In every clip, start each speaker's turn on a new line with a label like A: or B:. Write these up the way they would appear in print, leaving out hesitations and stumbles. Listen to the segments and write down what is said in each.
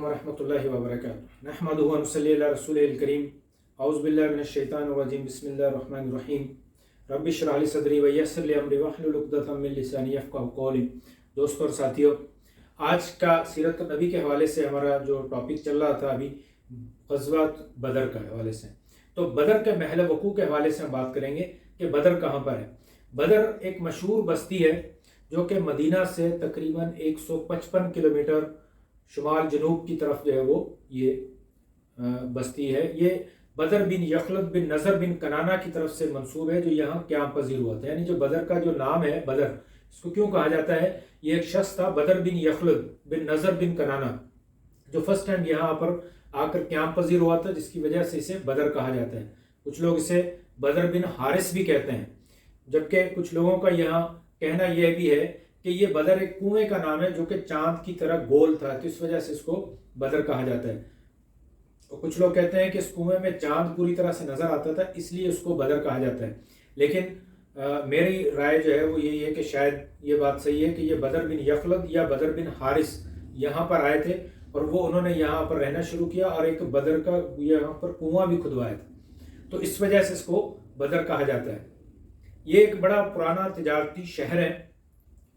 A: वरहमतुल्लाहि वबरकातुहू नहमदुहु व नसल्ली अला रसूलिल करीम औज़ु बिल्लाहि मिनश शैतानिर रजीम बिस्मिल्लाहिर रहमानिर रहीम रब्बि इश्रह ली सदरी व यस्सिर ली अमरी वहलुल उक़दतम मिन लिसानी यफ़क़हू क़ौली। दोस्तों और साथियों, आज का सीरत नबी के हवाले से हमारा जो टॉपिक चल रहा था अभी ग़ज़वात बदर के हवाले से, तो बदर के महल वक़ू के हवाले से हम बात करेंगे कि बदर कहाँ पर है। बदर एक मशहूर बस्ती है जो कि मदीना से तकरीबन 155 किलोमीटर शुमाल जनूब की तरफ जो है वो ये बस्ती है। ये बदर बिन यखलद बिन नज़र बिन कनाना की तरफ से मंसूब है, जो यहाँ क़याम पजीर हुआ था। यानी जो बदर का जो नाम है बदर, इसको क्यों कहा जाता है, ये एक शख्स था बदर बिन यखलद बिन नज़र बिन कनाना, जो फर्स्ट टाइम यहाँ पर आकर क़याम पजीर हुआ था, जिसकी वजह से इसे बदर कहा जाता है। कुछ लोग इसे बदर बिन हारिस भी कहते हैं, जबकि कुछ लोगों का यहाँ कहना यह भी है कि ये बदर एक कुएं का नाम है जो कि चांद की तरह गोल था, तो इस वजह से इसको बदर कहा जाता है। और कुछ लोग कहते हैं कि इस कुएं में चांद पूरी तरह से नजर आता था, इसलिए उसको बदर कहा जाता है। लेकिन मेरी राय जो है वो यही है कि शायद ये बात सही है कि ये बदर बिन यखलद या बदर बिन हारिस यहाँ पर आए थे और वो उन्होंने यहाँ पर रहना शुरू किया और एक बदर का यहाँ पर कुआं भी खुदवाया था, तो इस वजह से इसको बदर कहा जाता है। ये एक बड़ा पुराना तिजारती शहर है।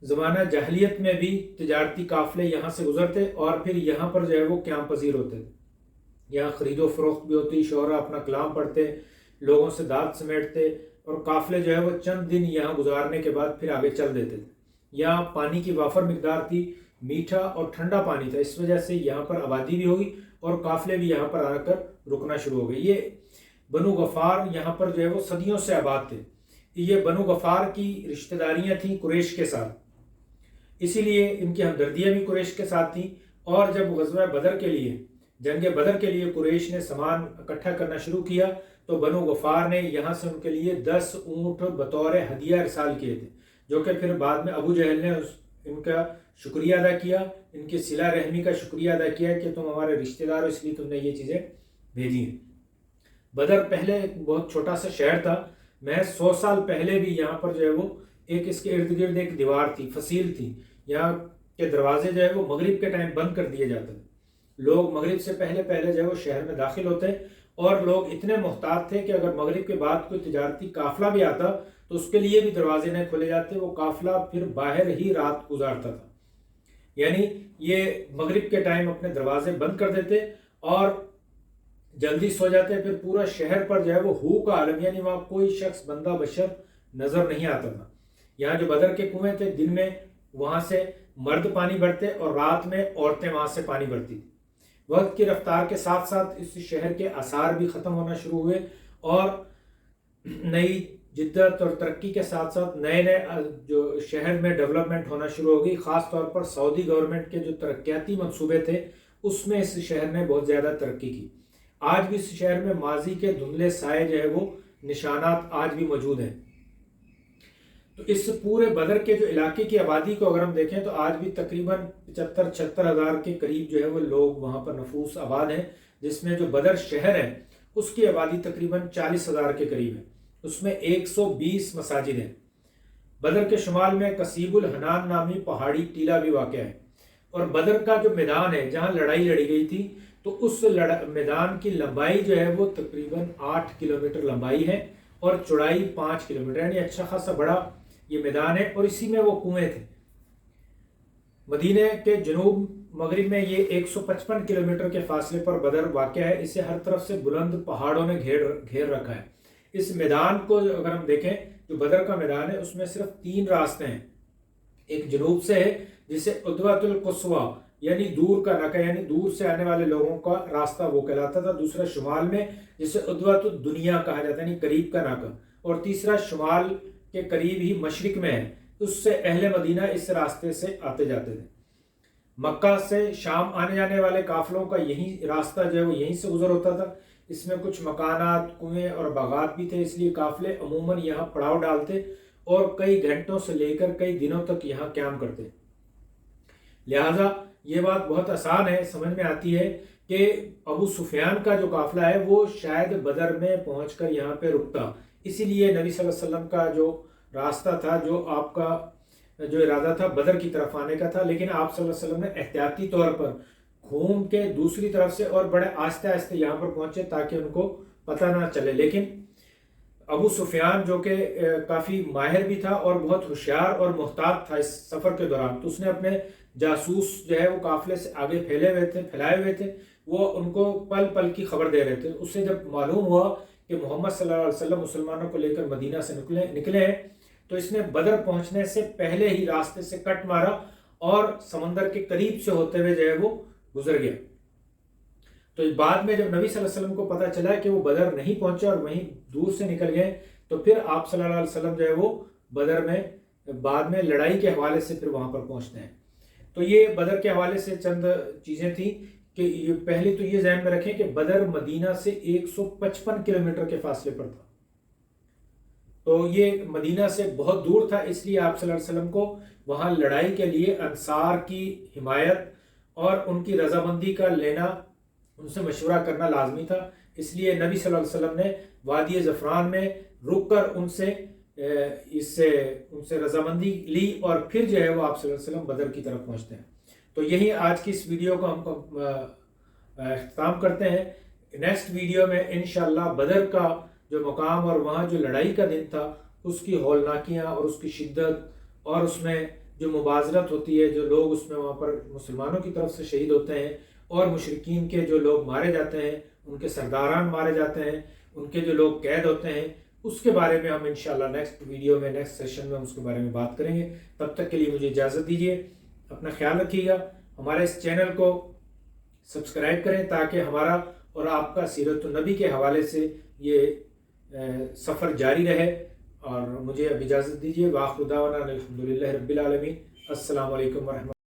A: ज़माना जहलियत में भी तिजारती काफ़िले यहाँ से गुजरते और फिर यहाँ पर जो है वो क़याम पजीर होते थे। यहाँ ख़रीदो फरोख्त भी होती, शोहरा अपना कलाम पढ़ते, लोगों से दाद समेटते और काफ़िले जो है वो चंद दिन यहाँ गुजारने के बाद फिर आगे चल देते थे। यहाँ पानी की वाफर मिकदार थी, मीठा और ठंडा पानी था, इस वजह से यहाँ पर आबादी भी होगी और काफ़िले भी यहाँ पर आकर रुकना शुरू हो गए। ये बनु गफ़ार यहाँ पर जो है वो सदियों से आबाद थे। ये बनु गफ़ार की रिश्तेदारियाँ थीं कुरैश के साथ, इसीलिए इनकी हमदर्दियाँ भी कुरैश के साथ थीं। और जब ग़ज़वा बदर के लिए, जंग बदर के लिए कुरैश ने सामान इकट्ठा करना शुरू किया, तो बनु गफ़ार ने यहाँ से उनके लिए 10 ऊँट बतौर हदिया इरसाल किए थे, जो कि फिर बाद में अबू जहल ने इनका शुक्रिया अदा किया, इनकी सिला रहमी का शुक्रिया अदा किया कि तुम हमारे रिश्तेदार हो, इसलिए तुमने ये चीज़ें भेजी हैं। बदर पहले एक बहुत छोटा सा शहर था। महज 100 साल पहले भी यहाँ पर जो है वो एक इसके इर्द गिर्द एक दीवार थी, फसील थी। यहाँ के दरवाजे जो है वो मगरिब के टाइम बंद कर दिए जाते थे। लोग मगरिब से पहले पहले जो है वो शहर में दाखिल होते और लोग इतने मुहतात थे कि अगर मगरिब के बाद कोई तिजारती काफिला भी आता तो उसके लिए भी दरवाजे नहीं खोले जाते, वो काफिला फिर बाहर ही रात गुजारता था। यानी ये मगरिब के टाइम अपने दरवाजे बंद कर देते और जल्दी सो जाते, फिर पूरा शहर पर जो है वो हू का आलम, यानी वहाँ कोई शख्स बंदा बशर नजर नहीं आता था। यहाँ जो बदर के कुएं थे, दिन में वहाँ से मर्द पानी भरते और रात में औरतें वहाँ से पानी भरती थी। वक्त की रफ्तार के साथ साथ इस शहर के आसार भी ख़त्म होना शुरू हुए और नई जिद्दत और तरक्की के साथ साथ नए नए जो शहर में डेवलपमेंट होना शुरू हो गई। ख़ास तौर पर सऊदी गवर्नमेंट के जो तरक्याती मंसूबे थे उसमें इस शहर ने बहुत ज़्यादा तरक्की की। आज भी इस शहर में माजी के धुंधले साए जो है वो निशानात आज भी मौजूद हैं। तो इस पूरे बदर के जो इलाके की आबादी को अगर हम देखें तो आज भी तकरीबन 75-76 हज़ार के करीब जो है वो लोग वहाँ पर नफूस आबाद हैं, जिसमें जो बदर शहर है उसकी आबादी तकरीबन 40 हज़ार के करीब है। उसमें 120 मसाजिद हैं। बदर के शुमाल में कसीबुल हनान नामी पहाड़ी टीला भी वाक़ है और बदर का जो मैदान है जहाँ लड़ाई लड़ी गई थी, तो उस मैदान की लंबाई जो है वो तकरीबन 8 किलोमीटर लंबाई है और चौड़ाई 5 किलोमीटर, यानी अच्छा खासा बड़ा ये मैदान है और इसी में वो कुएं थे। मदीने के जनूब मगरिब में ये 155 किलोमीटर के फासले पर बदर वाक़या है। इसे हर तरफ से बुलंद पहाड़ों ने घेर रखा है। इस मैदान को अगर हम देखें, जो बदर का मैदान है उसमें सिर्फ 3 रास्ते हैं। एक जनूब से है जिसे उद्वतुल कुस्वा यानी दूर का नाका, यानी दूर से आने वाले लोगों का रास्ता वो कहलाता था। दूसरा शुमाल में जिसे उद्वतुल दुनिया कहा जाता है, यानी करीब का नाका। और तीसरा शुमाल के करीब ही मशरिक में है, उससे अहले मदीना इस रास्ते से आते जाते थे। मक्का से शाम आने जाने वाले काफिलों का यही रास्ता जो है वो यहीं से गुजर होता था। इसमें कुछ मकानात, कुएं और बागात भी थे, इसलिए काफिले अमूमन यहाँ पड़ाव डालते और कई घंटों से लेकर कई दिनों तक यहाँ क़याम करते। लिहाजा ये बात बहुत आसान है, समझ में आती है कि अबू सुफियान का जो काफिला है वो शायद बदर में पहुंचकर यहाँ पे रुकता। इसीलिए नबी सल्लल्लाहु अलैहि वसल्लम का जो रास्ता था, जो आपका जो इरादा था बदर की तरफ आने का था, लेकिन आप सल्लल्लाहु अलैहि वसल्लम ने एहतियाती तौर पर گھوم کے دوسری طرف سے اور بڑے آہستہ آہستہ یہاں پر پہنچے تاکہ ان کو پتہ نہ چلے. لیکن ابو سفیان جو کہ کافی ماہر بھی تھا اور بہت ہوشیار اور محتاط تھا اس سفر کے دوران، تو اس نے اپنے جاسوس جو ہے وہ قافلے سے آگے پھیلائے ہوئے تھے، وہ ان کو پل پل کی خبر دے رہے تھے. اس سے جب معلوم ہوا کہ محمد صلی اللہ علیہ وسلم مسلمانوں کو لے کر مدینہ سے نکلے ہیں، تو اس نے بدر پہنچنے سے پہلے ہی راستے سے کٹ مارا اور سمندر کے قریب سے ہوتے ہوئے جو ہے وہ گزر گیا. تو بعد میں جب نبی صلی اللہ علیہ وسلم کو پتہ چلا کہ وہ بدر نہیں پہنچے اور وہیں دور سے نکل گئے، تو پھر آپ صلی اللہ علیہ وسلم جو ہے وہ بدر میں بعد میں لڑائی کے حوالے سے پھر وہاں پر پہنچتے ہیں. تو یہ بدر کے حوالے سے چند چیزیں تھیں کہ پہلی تو یہ ذہن میں رکھیں کہ بدر مدینہ سے 155 کلومیٹر کے فاصلے پر تھا. تو یہ مدینہ سے بہت دور تھا، اس لیے آپ صلی اللہ علیہ وسلم کو وہاں لڑائی کے لیے انصار کی حمایت اور ان کی رضامندی کا لینا، ان سے مشورہ کرنا لازمی تھا. اس لیے نبی صلی اللہ علیہ وسلم نے وادی زعفران میں رک کر ان سے رضامندی لی اور پھر جو ہے وہ آپ صلی اللہ علیہ وسلم بدر کی طرف پہنچتے ہیں. تو یہی آج کی اس ویڈیو کو ہم اختتام کرتے ہیں. نیکسٹ ویڈیو میں انشاءاللہ بدر کا جو مقام اور وہاں جو لڑائی کا دن تھا اس کی ہولناکیاں اور اس کی شدت اور اس میں جو مبازرت ہوتی ہے، جو لوگ اس میں وہاں پر مسلمانوں کی طرف سے شہید ہوتے ہیں اور مشرکین کے جو لوگ مارے جاتے ہیں، ان کے سرداران مارے جاتے ہیں، ان کے جو لوگ قید ہوتے ہیں، اس کے بارے میں ہم انشاءاللہ نیکسٹ ویڈیو میں نیکسٹ سیشن میں ہم اس کے بارے میں بات کریں گے. تب تک کے لیے مجھے اجازت دیجیے. اپنا خیال رکھیے گا. ہمارے اس چینل کو سبسکرائب کریں تاکہ ہمارا اور آپ کا سیرت النبی کے حوالے سے یہ سفر جاری رہے. اور مجھے اب اجازت دیجیے. وآخر دعوانا الحمدللہ رب العالمین. السلام علیکم ورحمۃ اللہ.